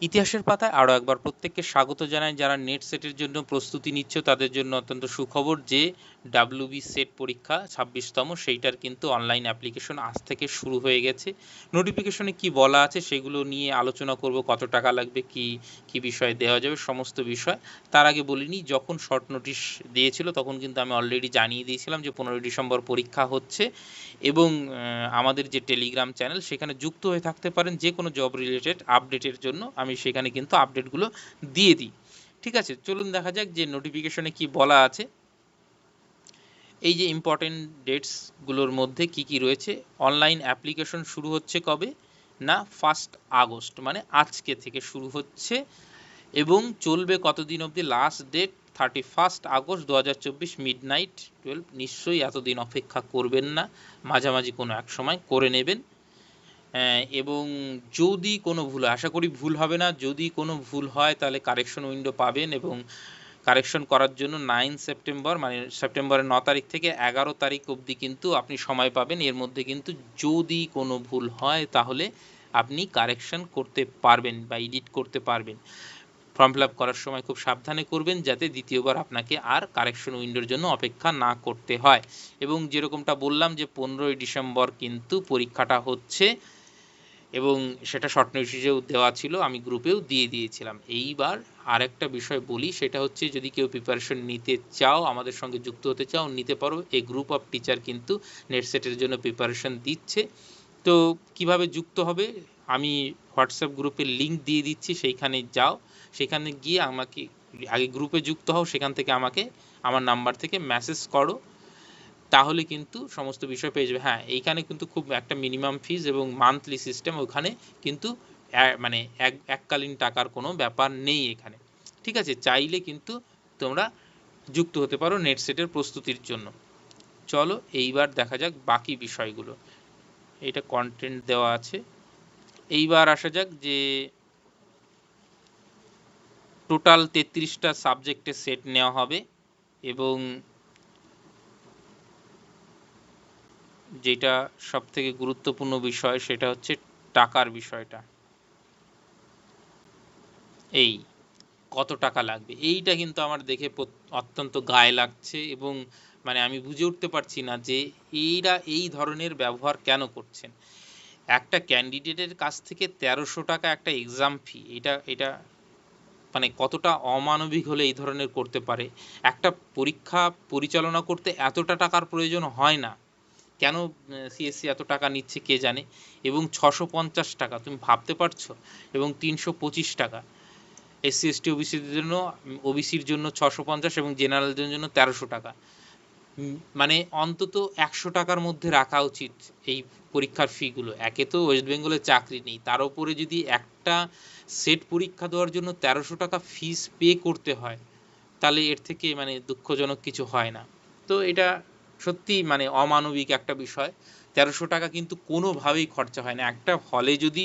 ইতিহাসের পাতায় আরও একবার প্রত্যেককে স্বাগত জানাই যারা নেট সেটের জন্য প্রস্তুতি নিচ্ছ তাদের জন্য অত্যন্ত সুখবর যে ডাব্লিউবি সেট পরীক্ষা 26তম সেইটার কিন্তু অনলাইন অ্যাপ্লিকেশন আজ থেকে শুরু হয়ে গেছে। নোটিফিকেশনে কি বলা আছে সেগুলো নিয়ে আলোচনা করব, কত টাকা লাগবে, কি কি বিষয়ে দেওয়া যাবে সমস্ত বিষয়। তার আগে বলিনি, যখন শর্ট নোটিশ দিয়েছিল তখন কিন্তু আমি অলরেডি জানিয়ে দিয়েছিলাম যে 15 ডিসেম্বর পরীক্ষা হচ্ছে এবং আমাদের যে টেলিগ্রাম চ্যানেল সেখানে যুক্ত হয়ে থাকতে পারেন যে কোনো জব রিলেটেড আপডেটের জন্য। আমি সেখানে কিন্তু আপডেটগুলো দিয়ে দিই। ঠিক আছে, চলুন দেখা যাক যে নোটিফিকেশনে কি বলা আছে। এই যে ইম্পর্টেন্ট ডেটসগুলোর মধ্যে কি কি রয়েছে, অনলাইন অ্যাপ্লিকেশন শুরু হচ্ছে কবে না 1 আগস্ট, মানে আজকে থেকে শুরু হচ্ছে এবং চলবে কতদিন অবধি, লাস্ট ডেট 31 আগস্ট 2024 মিডনাইট 12। নিশ্চয়ই এতদিন অপেক্ষা করবেন না, মাঝামাঝি কোনো এক সময় করে নেবেন। এবং যদি কোনো ভুল হয়, আশা করি ভুল হবে না, যদি কোনো ভুল হয় তাহলে কারেকশন উইন্ডো পাবেন এবং কারেকশন করার জন্য 9 সেপ্টেম্বর মানে সেপ্টেম্বরের 9 তারিখ থেকে 11 তারিখ অবধি কিন্তু আপনি সময় পাবেন। এর মধ্যে কিন্তু যদি কোনো ভুল হয় তাহলে আপনি কারেকশন করতে পারবেন বা এডিট করতে পারবেন। ফর্ম ফিল আপ করার সময় খুব সাবধানে করবেন যাতে দ্বিতীয়বার আপনাকে আর কারেকশন উইন্ডোর জন্য অপেক্ষা না করতে হয়। এবং যেরকমটা বললাম যে 15 ডিসেম্বর কিন্তু পরীক্ষাটা হচ্ছে এবং সেটা শর্ট নোটিশেও দেওয়া ছিল, আমি গ্রুপেও দিয়ে দিয়েছিলাম। এইবার আরেকটা বিষয় বলি, সেটা হচ্ছে যদি কেউ প্রিপারেশন নিতে চাও, আমাদের সঙ্গে যুক্ত হতে চাও, নিতে পারো। এই গ্রুপ অফ টিচার কিন্তু নেট সেটের জন্য প্রিপারেশন দিচ্ছে। তো কিভাবে যুক্ত হবে, আমি হোয়াটসঅ্যাপ গ্রুপের লিঙ্ক দিয়ে দিচ্ছি, সেইখানে যাও, সেখানে গিয়ে আমাকে আগে গ্রুপে যুক্ত হও, সেখান থেকে আমাকে আমার নাম্বার থেকে মেসেজ করো, তাহলে কিন্তু সমস্ত বিষয় পেয়ে যাবে। হ্যাঁ, এইখানে কিন্তু খুব একটা মিনিমাম ফিজ এবং মান্থলি সিস্টেম, ওখানে কিন্তু মানে এককালীন টাকার কোনো ব্যাপার নেই এখানে। ঠিক আছে, চাইলে কিন্তু তোমরা যুক্ত হতে পারো নেট সেটের প্রস্তুতির জন্য। চলো এইবার দেখা যাক বাকি বিষয়গুলো। এটা কন্টেন্ট দেওয়া আছে। এইবার আসা যাক যে টোটাল 33টা সাবজেক্টের সেট নেওয়া হবে এবং যেটা সব থেকে গুরুত্বপূর্ণ বিষয় সেটা হচ্ছে টাকার বিষয়টা। এই কত টাকা লাগবে, এইটা কিন্তু আমার দেখে অত্যন্ত গায়ে লাগছে এবং মানে আমি বুঝে উঠতে পারছি না যে এইরা এই ধরনের ব্যবহার কেন করছেন। একটা ক্যান্ডিডেটের কাছ থেকে 1300 টাকা একটা এক্সাম ফি, এটা এটা মানে কতটা অমানবিক হলে এই ধরনের করতে পারে। একটা পরীক্ষা পরিচালনা করতে এতটা টাকার প্রয়োজন হয় না, কেন সিএসসি এত টাকা নিচ্ছে কে জানে। এবং 650 টাকা, তুমি ভাবতে পারছো? এবং 325 টাকা এসসি এসটি ওবিসিদের জন্য, ওবিসির জন্য 650 এবং জেনারেলদের জন্য 1300 টাকা। মানে অন্তত 100 টাকার মধ্যে রাখা উচিত এই পরীক্ষার ফিগুলো। একে তো ওয়েস্ট বেঙ্গলে চাকরি নেই, তার উপরে যদি একটা সেট পরীক্ষা দেওয়ার জন্য 1300 টাকা ফিস পে করতে হয়, তাহলে এর থেকে মানে দুঃখজনক কিছু হয় না। তো এটা সত্যি মানে অমানবিক একটা বিষয়। 1300 টাকা কিন্তু কোনোভাবেই খরচা হয় না। একটা হলে যদি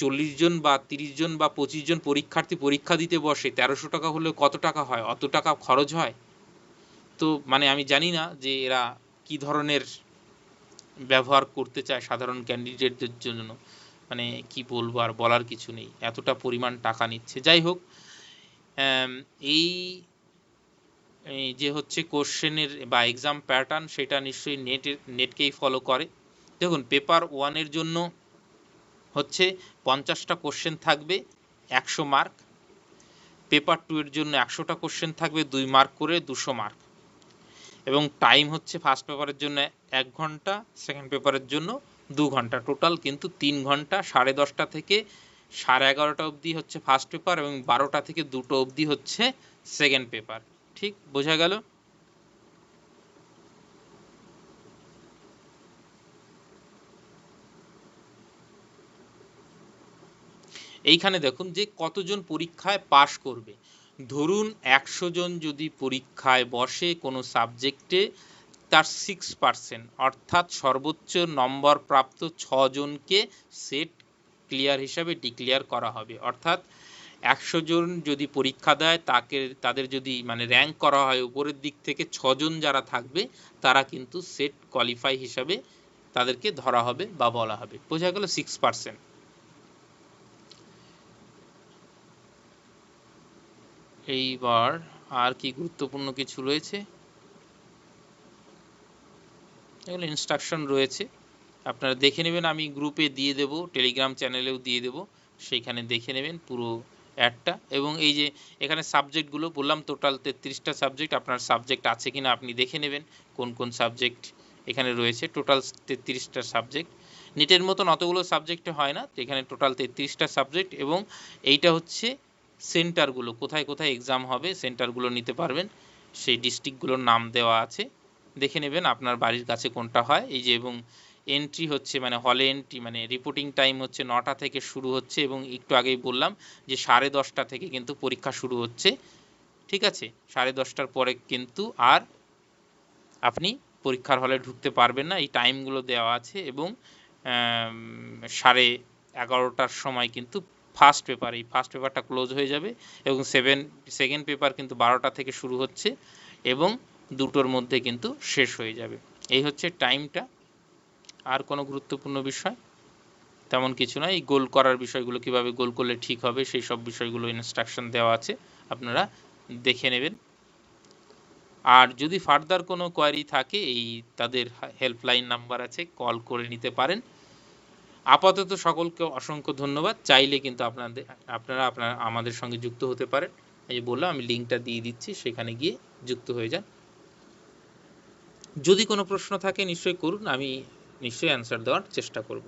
40 জন বা 30 জন বা 25 জন পরীক্ষার্থী পরীক্ষা দিতে বসে, 1300 টাকা হলে কত টাকা হয়? অত টাকা খরচ হয়? তো মানে আমি জানি না যে এরা কি ধরনের ব্যবহার করতে চায় সাধারণ ক্যান্ডিডেটদের জন্য। মানে কি বলবো, আর বলার কিছু নেই, এতটা পরিমাণ টাকা নিচ্ছে। যাই হোক, এই যে হচ্ছে কোশ্চেনের বা এক্সাম প্যাটার্ন, সেটা নিশ্চয়ই নেটকেই ফলো করে। দেখুন, পেপার ওয়ানের জন্য হচ্ছে 50টা কোশ্চেন থাকবে 100 মার্ক। পেপার টু এর জন্য 100টা কোশ্চেন থাকবে 2 মার্ক করে, 200 মার্ক। এবং টাইম হচ্ছে ফার্স্ট পেপারের জন্য 1 ঘন্টা, সেকেন্ড পেপারের জন্য 2 ঘন্টা, টোটাল কিন্তু 3 ঘন্টা। 10:30টা থেকে 11:30টা অবধি হচ্ছে ফার্স্ট পেপার এবং 12টা থেকে 2টো অবধি হচ্ছে সেকেন্ড পেপার। ঠিক বোঝা গেল? এইখানে দেখুন যে কতজন পরীক্ষায় পাশ করবে। ধরুন 100 জন যদি পরীক্ষায় বসে কোনো সাবজেক্টে, তার 6%, অর্থাৎ সর্বোচ্চ নম্বর প্রাপ্ত 6জনকে সেট ক্লিয়ার হিসাবে ডিক্লেয়ার করা হবে। অর্থাৎ 100 জন যদি পরীক্ষা দেয়, তাদের যদি মানে র্যাঙ্ক করা হয় উপরের দিক থেকে, 6জন যারা থাকবে তারা কিন্তু সেট কোয়ালিফাই হিসাবে তাদেরকে ধরা হবে বা বলা হবে। বোঝা গেল? 6%। এইবার আর কি গুরুত্বপূর্ণ কিছু রয়েছে, এগুলো ইনস্ট্রাকশন রয়েছে, আপনারা দেখে নেবেন, আমি গ্রুপে দিয়ে দেব, টেলিগ্রাম চ্যানেলেও দিয়ে দেব, সেইখানে দেখে নেবেন পুরো অ্যাডটা। এবং এই যে এখানে সাবজেক্টগুলো বললাম, টোটাল 33টা সাবজেক্ট, আপনার সাবজেক্ট আছে কিনা আপনি দেখে নেবেন কোন কোন সাবজেক্ট এখানে রয়েছে। টোটাল 33টা সাবজেক্ট, নেটের মতন অতগুলো সাবজেক্টে হয় না, তো এখানে টোটাল 33টা সাবজেক্ট। এবং এইটা হচ্ছে সেন্টারগুলো, কোথায় কোথায় এক্সাম হবে সেন্টারগুলো নিতে পারবেন, সেই ডিস্ট্রিক্টগুলোর নাম দেওয়া আছে, দেখে নেবেন আপনার বাড়ির কাছে কোনটা হয়। এই যে, এবং এন্ট্রি হচ্ছে মানে হলে এন্ট্রি মানে রিপোর্টিং টাইম হচ্ছে 9টা থেকে শুরু হচ্ছে, এবং একটু আগেই বললাম যে 10:30টা থেকে কিন্তু পরীক্ষা শুরু হচ্ছে, ঠিক আছে? 10:30টার পরে কিন্তু আর আপনি পরীক্ষার হলে ঢুকতে পারবেন না, এই টাইমগুলো দেওয়া আছে। এবং 11:30টার সময় কিন্তু ফার্স্ট পেপার, এই ফার্স্ট পেপারটা ক্লোজ হয়ে যাবে, এবং সেকেন্ড পেপার কিন্তু 12টা থেকে শুরু হচ্ছে এবং 2টোর মধ্যে কিন্তু শেষ হয়ে যাবে। এই হচ্ছে টাইমটা। আর কোনো গুরুত্বপূর্ণ বিষয় তেমন কিছু নয়, এই গোল করার বিষয়গুলো, কিভাবে গোল করলে ঠিক হবে সেই সব বিষয়গুলো ইনস্ট্রাকশন দেওয়া আছে, আপনারা দেখে নেবেন। আর যদি ফার্দার কোনো কোয়ারি থাকে, এই তাদের হেল্পলাইন নাম্বার আছে, কল করে নিতে পারেন। আপাতত সকলকে অসংখ্য ধন্যবাদ, চাইলে কিন্তু আপনারা আমাদের সঙ্গে যুক্ত হতে পারেন। এই যে বললাম, আমি লিঙ্কটা দিয়ে দিচ্ছি, সেখানে গিয়ে যুক্ত হয়ে যান। যদি কোনো প্রশ্ন থাকে নিশ্চয়ই করুন, আমি নিশ্চয়ই অ্যান্সার দেওয়ার চেষ্টা করব।